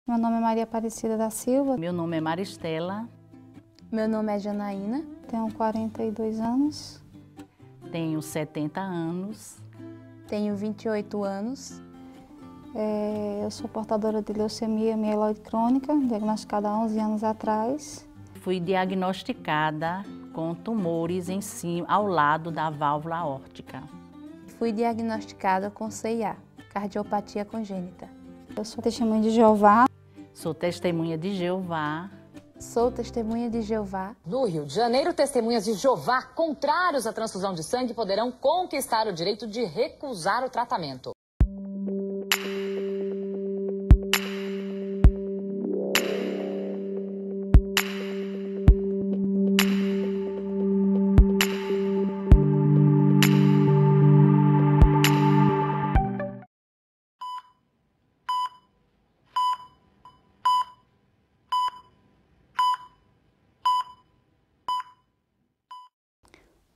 Meu nome é Maria Aparecida da Silva. Meu nome é Maristela. Meu nome é Janaína. Tenho 42 anos. Tenho 70 anos. Tenho 28 anos. Eu sou portadora de leucemia mieloide crônica, diagnosticada há 11 anos atrás. Fui diagnosticada com tumores em cima, ao lado da válvula aórtica. Fui diagnosticada com CIA, cardiopatia congênita. Eu sou testemunha de Jeová. Sou testemunha de Jeová. Sou testemunha de Jeová. No Rio de Janeiro, testemunhas de Jeová contrários à transfusão de sangue poderão conquistar o direito de recusar o tratamento.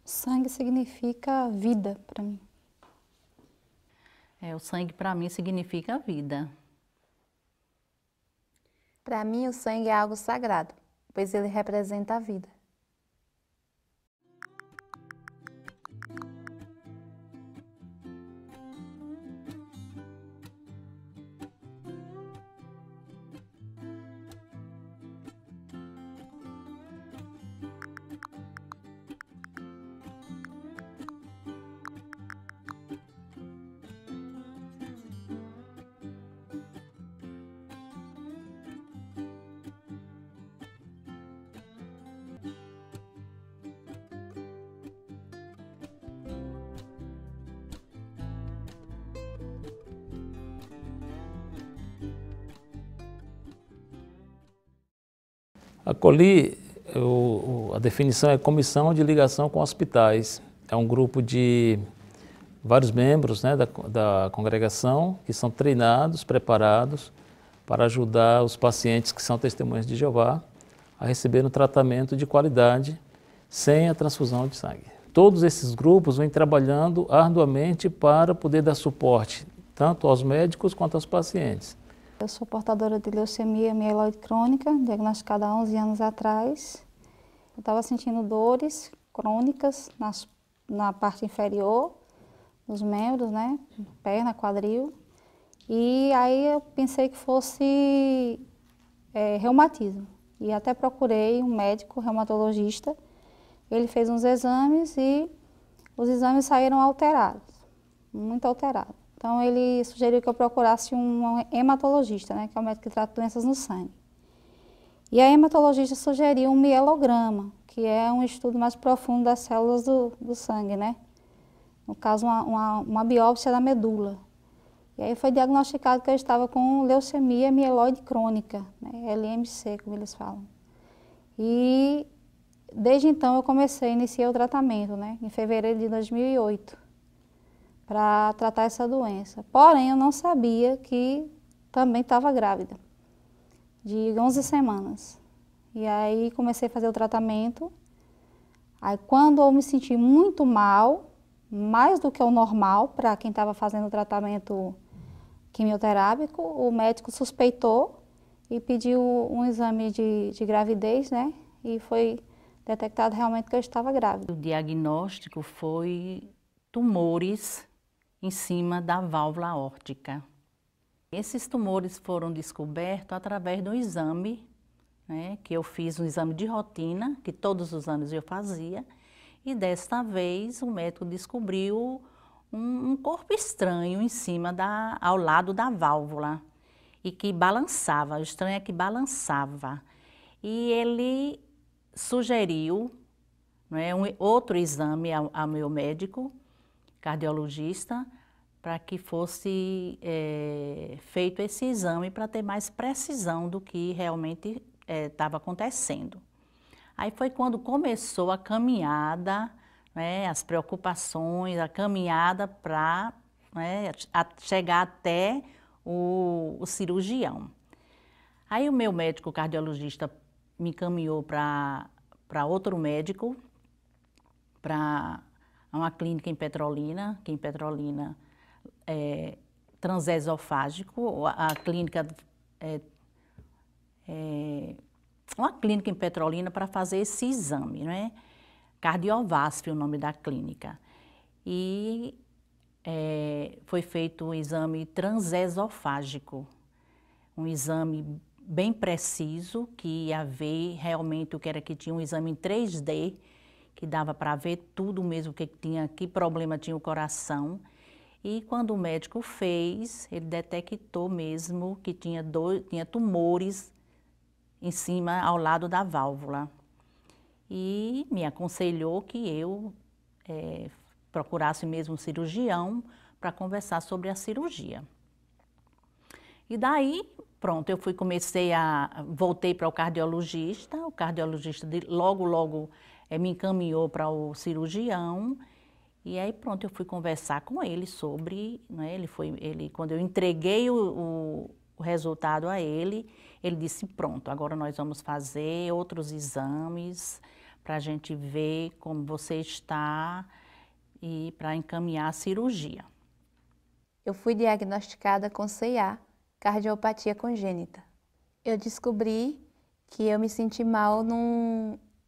Sangue significa vida para mim. O sangue para mim significa vida. Para mim, o sangue é algo sagrado, pois ele representa a vida. A COLI, a definição é Comissão de Ligação com Hospitais. É um grupo de vários membros, né, da congregação que são treinados, preparados para ajudar os pacientes que são testemunhas de Jeová a receber um tratamento de qualidade sem a transfusão de sangue. Todos esses grupos vêm trabalhando arduamente para poder dar suporte tanto aos médicos quanto aos pacientes. Eu sou portadora de leucemia mieloide crônica, diagnosticada há 11 anos atrás. Eu estava sentindo dores crônicas na parte inferior dos membros, né? Perna, quadril. E aí eu pensei que fosse reumatismo. E até procurei um médico reumatologista. Ele fez uns exames e os exames saíram alterados, muito alterados. Então, ele sugeriu que eu procurasse um hematologista, né, que é o médico que trata doenças no sangue. E a hematologista sugeriu um mielograma, que é um estudo mais profundo das células do sangue, né? No caso, uma biópsia da medula. E aí foi diagnosticado que eu estava com leucemia mieloide crônica, né, LMC, como eles falam. E desde então eu iniciei o tratamento, né, em fevereiro de 2008. Para tratar essa doença. Porém, eu não sabia que também estava grávida, de 11 semanas. E aí comecei a fazer o tratamento. Aí quando eu me senti muito mal, mais do que o normal para quem estava fazendo o tratamento quimioterápico, o médico suspeitou e pediu um exame de gravidez, né? E foi detectado realmente que eu estava grávida. O diagnóstico foi tumores em cima da válvula aórtica. Esses tumores foram descobertos através do exame, né, que eu fiz um exame de rotina, que todos os anos eu fazia, e desta vez o médico descobriu um corpo estranho em cima, ao lado da válvula, e que balançava, o estranho é que balançava. E ele sugeriu, né, outro exame ao meu médico, cardiologista, para que fosse feito esse exame para ter mais precisão do que realmente estava acontecendo. Aí foi quando começou a caminhada, né, as preocupações, a caminhada para, né, chegar até o cirurgião. Aí o meu médico cardiologista me encaminhou para outro médico, para uma clínica em Petrolina, que em Petrolina é transesofágico. A clínica uma clínica em Petrolina para fazer esse exame, né? Cardiovasf, o nome da clínica. E foi feito um exame transesofágico, um exame bem preciso, que ia ver realmente o que era que tinha, um exame em 3D, que dava para ver tudo mesmo, que problema tinha o coração. E quando o médico fez, ele detectou mesmo que tinha tumores em cima, ao lado da válvula. E me aconselhou que eu procurasse mesmo um cirurgião para conversar sobre a cirurgia. E daí, pronto, voltei para o cardiologista logo me encaminhou para o cirurgião, e aí pronto, eu fui conversar com ele sobre, né, quando eu entreguei o resultado a ele, ele disse, pronto, agora nós vamos fazer outros exames para a gente ver como você está e para encaminhar a cirurgia. Eu fui diagnosticada com CIA, cardiopatia congênita. Eu descobri que eu me senti mal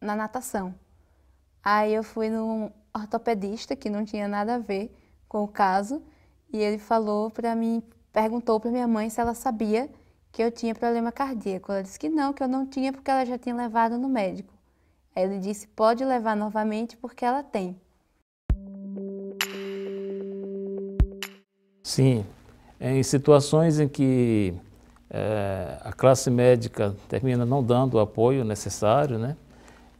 na natação. Aí eu fui num ortopedista que não tinha nada a ver com o caso e ele perguntou para minha mãe se ela sabia que eu tinha problema cardíaco. Ela disse que eu não tinha porque ela já tinha levado no médico. Aí ele disse, pode levar novamente porque ela tem. Sim, em situações em que a classe médica termina não dando o apoio necessário, né?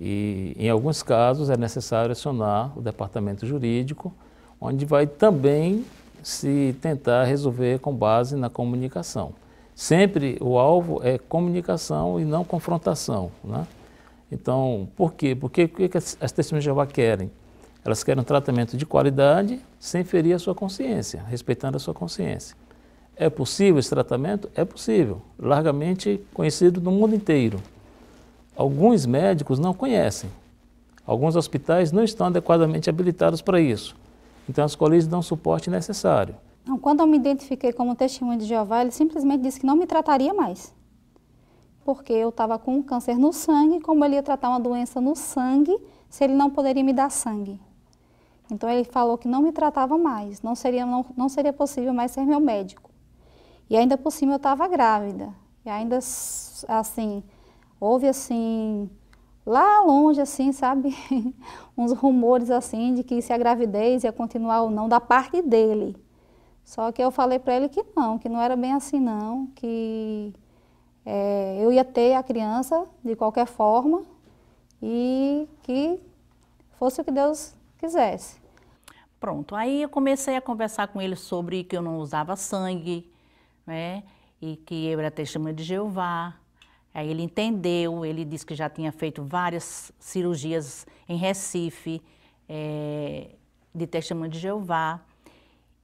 E em alguns casos é necessário acionar o departamento jurídico, onde vai também se tentar resolver com base na comunicação. Sempre o alvo é comunicação e não confrontação, né? Então, por quê? Porque o que as testemunhas de Jeová querem? Elas querem um tratamento de qualidade sem ferir a sua consciência, respeitando a sua consciência. É possível esse tratamento? É possível, largamente conhecido no mundo inteiro. Alguns médicos não conhecem, alguns hospitais não estão adequadamente habilitados para isso. Então as colírias dão o suporte necessário. Não, quando eu me identifiquei como testemunha de Jeová, ele simplesmente disse que não me trataria mais. Porque eu estava com um câncer no sangue, como ele ia tratar uma doença no sangue, se ele não poderia me dar sangue. Então ele falou que não me tratava mais, não seria possível mais ser meu médico. E ainda por cima eu estava grávida. E ainda assim, houve assim, lá longe assim, sabe, uns rumores assim de que se a gravidez ia continuar ou não da parte dele. Só que eu falei para ele que não era bem assim não, que eu ia ter a criança de qualquer forma e que fosse o que Deus quisesse. Pronto, aí eu comecei a conversar com ele sobre que eu não usava sangue, né, e que eu era testemunha de Jeová. Aí ele entendeu, ele disse que já tinha feito várias cirurgias em Recife, de testemunha de Jeová.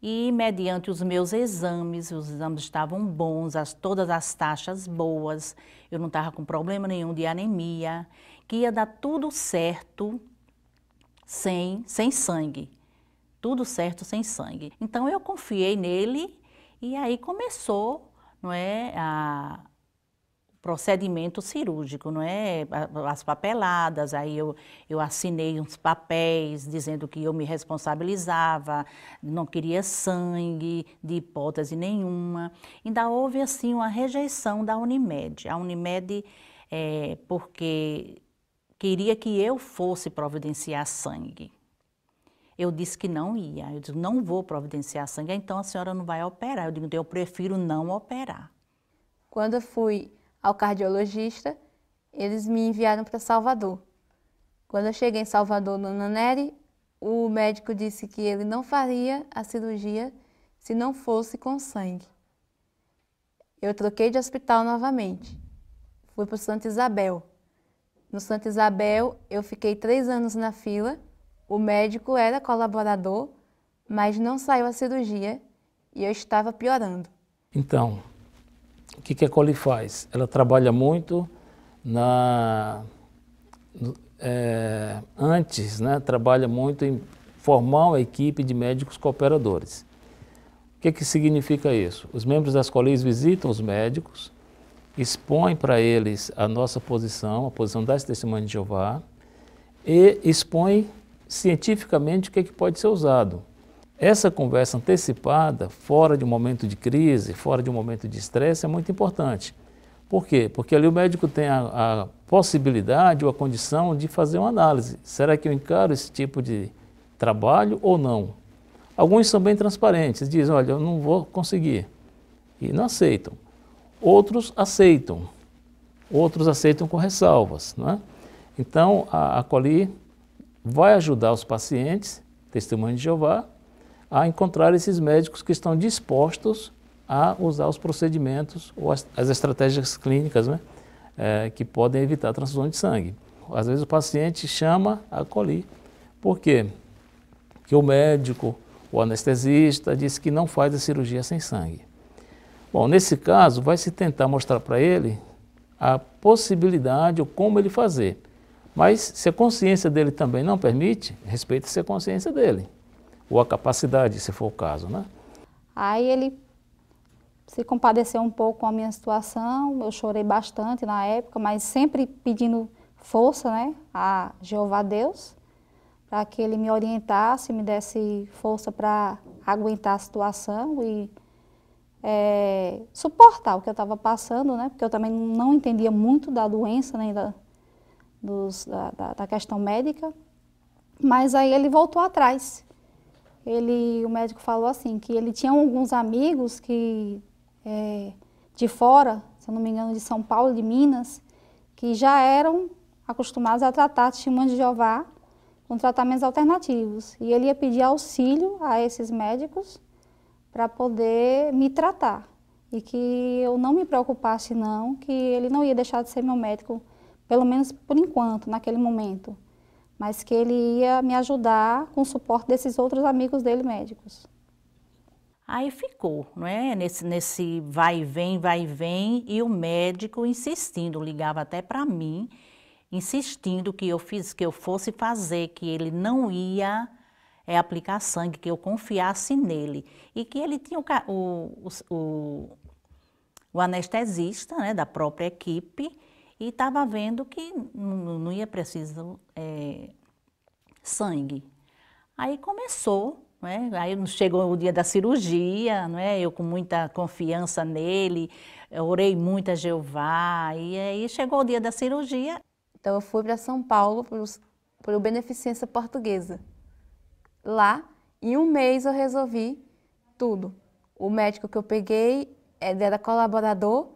E mediante os meus exames, os exames estavam bons, todas as taxas boas, eu não estava com problema nenhum de anemia, que ia dar tudo certo sem sangue. Tudo certo sem sangue. Então eu confiei nele e aí começou, não é, o procedimento cirúrgico, não é, as papeladas. Aí eu assinei uns papéis dizendo que eu me responsabilizava, não queria sangue de hipótese nenhuma. Ainda houve assim uma rejeição da Unimed. A Unimed porque queria que eu fosse providenciar sangue. Eu disse que não ia, eu disse, não vou providenciar sangue, então a senhora não vai operar. Eu digo, então eu prefiro não operar. Quando eu fui ao cardiologista, eles me enviaram para Salvador. Quando eu cheguei em Salvador, no Naneri, o médico disse que ele não faria a cirurgia se não fosse com sangue. Eu troquei de hospital novamente, fui para o Santa Isabel. No Santa Isabel, eu fiquei 3 anos na fila. O médico era colaborador, mas não saiu a cirurgia e eu estava piorando. Então, o que a Coli faz? Ela trabalha muito antes, né? Trabalha muito em formar uma equipe de médicos cooperadores. O que significa isso? Os membros das Colis visitam os médicos expõe para eles a nossa posição, a posição das testemunhas de Jeová, e expõe cientificamente o que pode ser usado. Essa conversa antecipada, fora de um momento de crise, fora de um momento de estresse, é muito importante. Por quê? Porque ali o médico tem a possibilidade ou a condição de fazer uma análise. Será que eu encaro esse tipo de trabalho ou não? Alguns são bem transparentes, dizem, olha, eu não vou conseguir, e não aceitam. Outros aceitam com ressalvas, não é? Então, a Coli vai ajudar os pacientes, testemunhas de Jeová, a encontrar esses médicos que estão dispostos a usar os procedimentos ou as estratégias clínicas, né, que podem evitar a transfusão de sangue. Às vezes o paciente chama a Coli. Por quê? Porque o médico, o anestesista, disse que não faz a cirurgia sem sangue. Bom, nesse caso, vai se tentar mostrar para ele a possibilidade ou como ele fazer. Mas se a consciência dele também não permite, respeita-se a consciência dele. Ou a capacidade, se for o caso, né? Aí ele se compadeceu um pouco com a minha situação, eu chorei bastante na época, mas sempre pedindo força, né, a Jeová Deus, para que ele me orientasse, me desse força para aguentar a situação e suportar o que eu estava passando, né, porque eu também não entendia muito da doença, nem da questão médica, mas aí ele voltou atrás. O médico falou assim, que ele tinha alguns amigos que, de fora, se eu não me engano, de São Paulo, de Minas, que já eram acostumados a tratar testemunhas de Jeová com tratamentos alternativos. E ele ia pedir auxílio a esses médicos para poder me tratar. E que eu não me preocupasse não, que ele não ia deixar de ser meu médico, pelo menos por enquanto, naquele momento. Mas que ele ia me ajudar com o suporte desses outros amigos dele, médicos. Aí ficou, não é? Nesse vai e vem, e o médico insistindo, ligava até para mim, insistindo que eu fosse fazer, que ele não ia aplicar sangue, que eu confiasse nele. E que ele tinha o anestesista, né, da própria equipe, e estava vendo que não ia precisar sangue. Aí começou, né? Aí chegou o dia da cirurgia, né? Eu com muita confiança nele, eu orei muito a Jeová, e aí chegou o dia da cirurgia. Então eu fui para São Paulo por Beneficência Portuguesa. Lá, em um mês eu resolvi tudo. O médico que eu peguei era colaborador.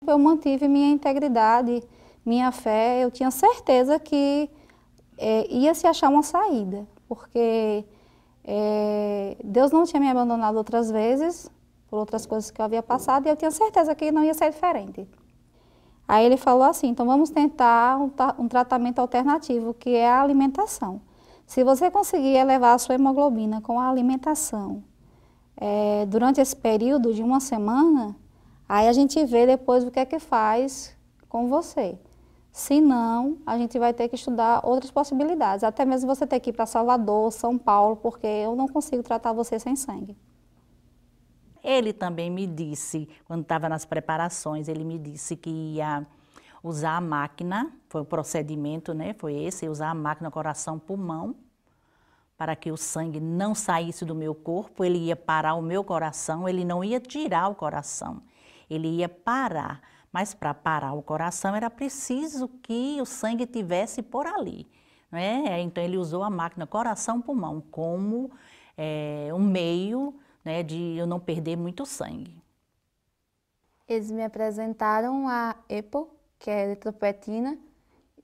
Eu mantive minha integridade, minha fé, eu tinha certeza que ia se achar uma saída, porque Deus não tinha me abandonado outras vezes, por outras coisas que eu havia passado, e eu tinha certeza que não ia ser diferente. Aí ele falou assim, então vamos tentar um tratamento alternativo, que é a alimentação. Se você conseguir elevar a sua hemoglobina com a alimentação durante esse período de uma semana, aí a gente vê depois o que é que faz com você. Se não, a gente vai ter que estudar outras possibilidades. Até mesmo você ter que ir para Salvador, São Paulo, porque eu não consigo tratar você sem sangue. Ele também me disse, quando estava nas preparações, ele me disse que ia usar a máquina, foi o procedimento, né? Foi esse, usar a máquina coração-pulmão, para que o sangue não saísse do meu corpo, ele ia parar o meu coração, ele não ia tirar o coração. Ele ia parar, mas para parar o coração era preciso que o sangue tivesse por ali, né? Então ele usou a máquina coração-pulmão como um meio, né, de eu não perder muito sangue. Eles me apresentaram a EPO, que é a eritropoetina,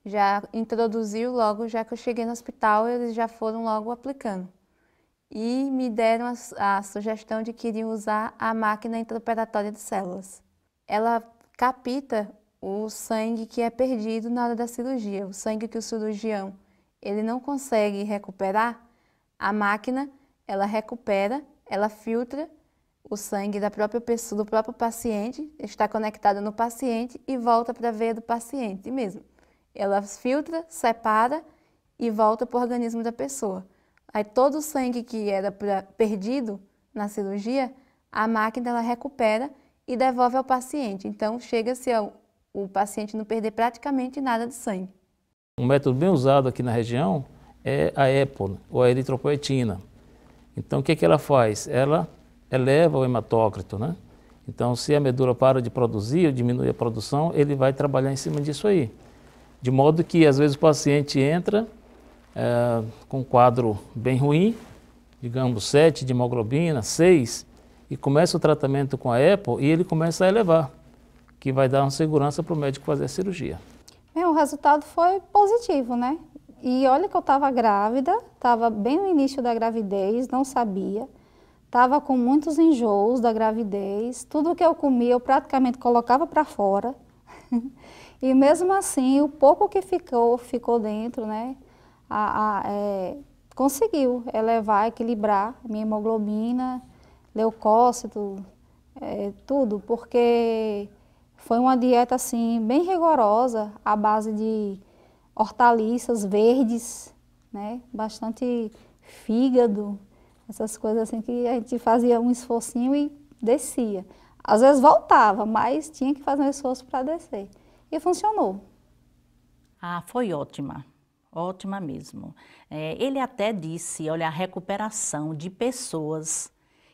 já introduziu logo, já que eu cheguei no hospital, eles já foram logo aplicando. E me deram a sugestão de que iriam usar a máquina intraoperatória de células. Ela capta o sangue que é perdido na hora da cirurgia, o sangue que o cirurgião ele não consegue recuperar, a máquina ela recupera, ela filtra o sangue da própria pessoa, do próprio paciente, está conectada no paciente e volta para a veia do paciente mesmo. Ela filtra, separa e volta para o organismo da pessoa. Aí todo o sangue que era perdido na cirurgia, a máquina ela recupera e devolve ao paciente. Então chega-se o paciente não perder praticamente nada de sangue. Um método bem usado aqui na região é a EPO, ou a eritropoetina. Então o que ela faz? Ela eleva o hematócrito, né? Então se a medula para de produzir ou diminui a produção, ele vai trabalhar em cima disso aí. De modo que às vezes o paciente entra com um quadro bem ruim, digamos 7 de hemoglobina, 6, e começa o tratamento com a EPO e ele começa a elevar, que vai dar uma segurança para o médico fazer a cirurgia. O resultado foi positivo, né? E olha que eu estava grávida, estava bem no início da gravidez, não sabia. Estava com muitos enjoos da gravidez, tudo que eu comia eu praticamente colocava para fora. E mesmo assim, o pouco que ficou dentro, né? Conseguiu elevar, equilibrar a minha hemoglobina, leucócito, tudo, porque foi uma dieta assim bem rigorosa, à base de hortaliças verdes, né? Bastante fígado, essas coisas assim que a gente fazia um esforcinho e descia. Às vezes voltava, mas tinha que fazer um esforço para descer. E funcionou. Ah, foi ótima. Ótima mesmo. Ele até disse, olha, a recuperação de pessoas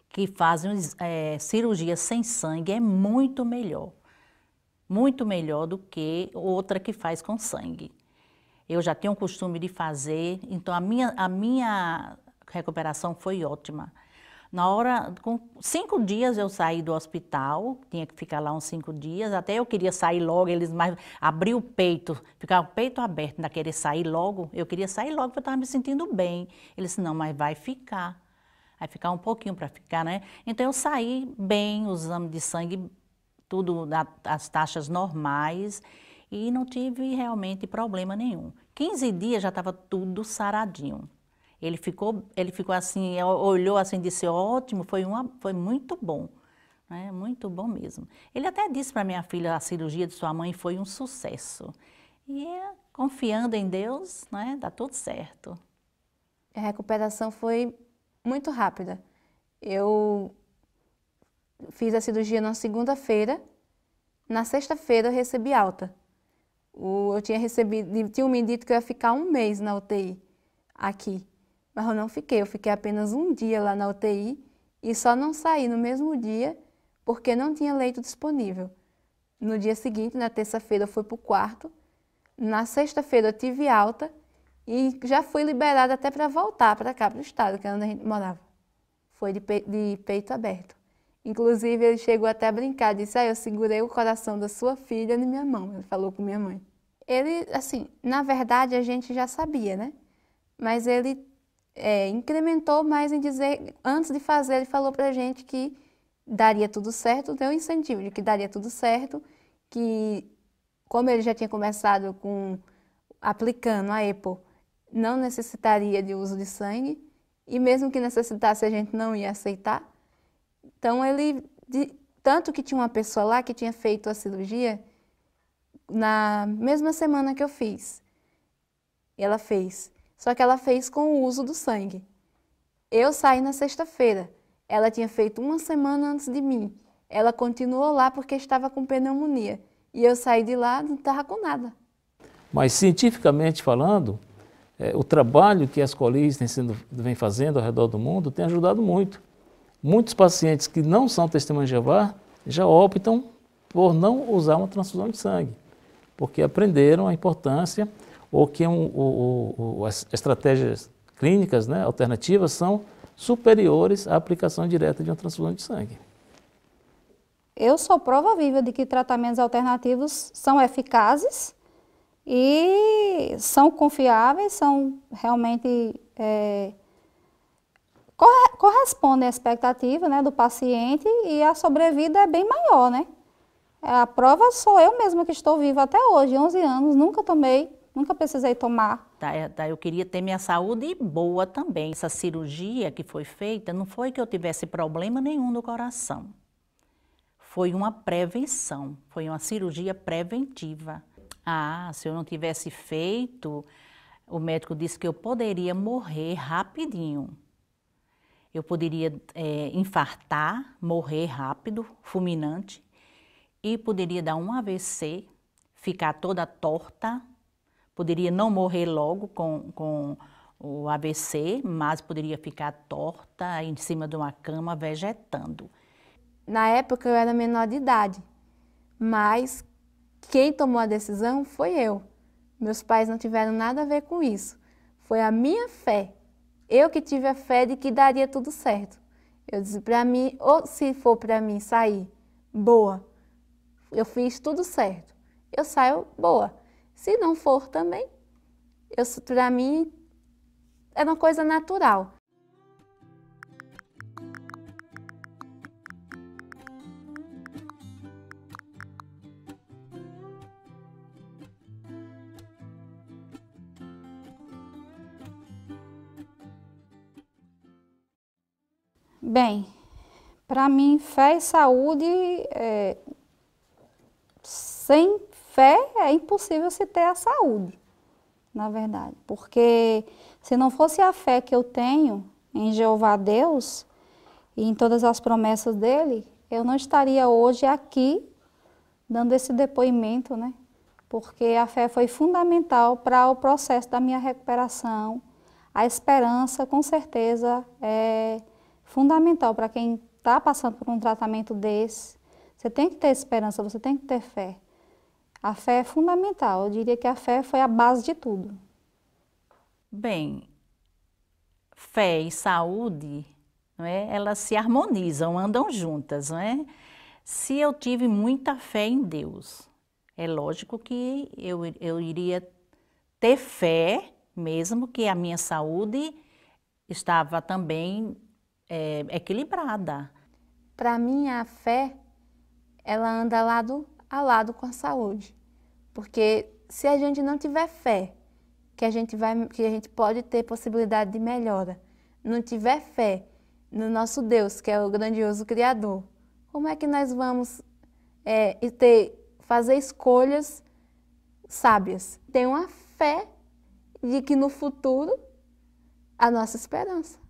que fazem cirurgia sem sangue é muito melhor do que outra que faz com sangue. Eu já tenho o costume de fazer, então a minha recuperação foi ótima. Na hora, com 5 dias eu saí do hospital, tinha que ficar lá uns 5 dias, até eu queria sair logo, eles mais abriu o peito, ficava o peito aberto, ainda querer sair logo, eu queria sair logo porque eu estava me sentindo bem. Eles disseram, não, mas vai ficar um pouquinho para ficar, né? Então eu saí bem, os exames de sangue, tudo as taxas normais e não tive realmente problema nenhum. 15 dias já estava tudo saradinho. Ele ficou assim, olhou assim e disse, ótimo, foi muito bom, né? Muito bom mesmo. Ele até disse para minha filha, a cirurgia de sua mãe foi um sucesso. E confiando em Deus, né, dá tudo certo. A recuperação foi muito rápida. Eu fiz a cirurgia na segunda-feira, na sexta-feira eu recebi alta. Tinham me dito que eu ia ficar 1 mês na UTI aqui. Mas eu não fiquei, eu fiquei apenas 1 dia lá na UTI e só não saí no mesmo dia porque não tinha leito disponível. No dia seguinte, na terça-feira, eu fui para o quarto, na sexta-feira eu tive alta e já fui liberada até para voltar para cá, para o estado, que é onde a gente morava. Foi de peito aberto. Inclusive, ele chegou até a brincar, disse, eu segurei o coração da sua filha na minha mão, ele falou com minha mãe. Ele, assim, na verdade a gente já sabia, né? Mas ele incrementou mais em dizer, antes de fazer, ele falou pra gente que daria tudo certo, deu um incentivo de que daria tudo certo, que como ele já tinha começado aplicando a EPO, não necessitaria de uso de sangue, e mesmo que necessitasse a gente não ia aceitar. Então tanto que tinha uma pessoa lá que tinha feito a cirurgia na mesma semana que eu fiz. Ela fez. Só que ela fez com o uso do sangue. Eu saí na sexta-feira. Ela tinha feito 1 semana antes de mim. Ela continuou lá porque estava com pneumonia. E eu saí de lá e não estava com nada. Mas cientificamente falando, o trabalho que as colis vem fazendo ao redor do mundo tem ajudado muito. Muitos pacientes que não são testemunhas de Jeová já optam por não usar uma transfusão de sangue, porque aprenderam a importância ou que as estratégias clínicas, né, alternativas são superiores à aplicação direta de uma transfusão de sangue. Eu sou prova viva de que tratamentos alternativos são eficazes e são confiáveis, são realmente correspondem à expectativa, né, do paciente e a sobrevida é bem maior, né? A prova sou eu mesma que estou viva até hoje, 11 anos, nunca tomei, nunca precisei tomar. Eu queria ter minha saúde boa também. Essa cirurgia que foi feita, não foi que eu tivesse problema nenhum no coração. Foi uma prevenção, foi uma cirurgia preventiva. Se eu não tivesse feito, o médico disse que eu poderia morrer rapidinho. Eu poderia infartar, morrer rápido, fulminante, e poderia dar um AVC, ficar toda torta, poderia não morrer logo com o AVC, mas poderia ficar torta em cima de uma cama, vegetando. Na época eu era menor de idade, mas quem tomou a decisão foi eu. Meus pais não tiveram nada a ver com isso. Foi a minha fé. Eu que tive a fé de que daria tudo certo. Eu disse para mim, ou se for para mim sair boa, eu fiz tudo certo. Eu saio boa. Se não for também, para mim era uma coisa natural. Bem, para mim, fé e saúde, sem fé é impossível se ter a saúde, na verdade. Porque se não fosse a fé que eu tenho em Jeová Deus e em todas as promessas dele, eu não estaria hoje aqui dando esse depoimento, né? Porque a fé foi fundamental para o processo da minha recuperação. A esperança, com certeza, é fundamental para quem está passando por um tratamento desse. Você tem que ter esperança, você tem que ter fé. A fé é fundamental, eu diria que a fé foi a base de tudo. Bem, fé e saúde, não é? Elas se harmonizam, andam juntas, não é? Se eu tive muita fé em Deus, é lógico que eu iria ter fé, mesmo que a minha saúde estava também equilibrada. Para mim, a fé, ela anda lado a lado com a saúde. Porque se a gente não tiver fé, que a gente pode ter possibilidade de melhora, não tiver fé no nosso Deus, que é o grandioso Criador, como é que nós vamos fazer escolhas sábias? Tem uma fé de que no futuro, a nossa esperança.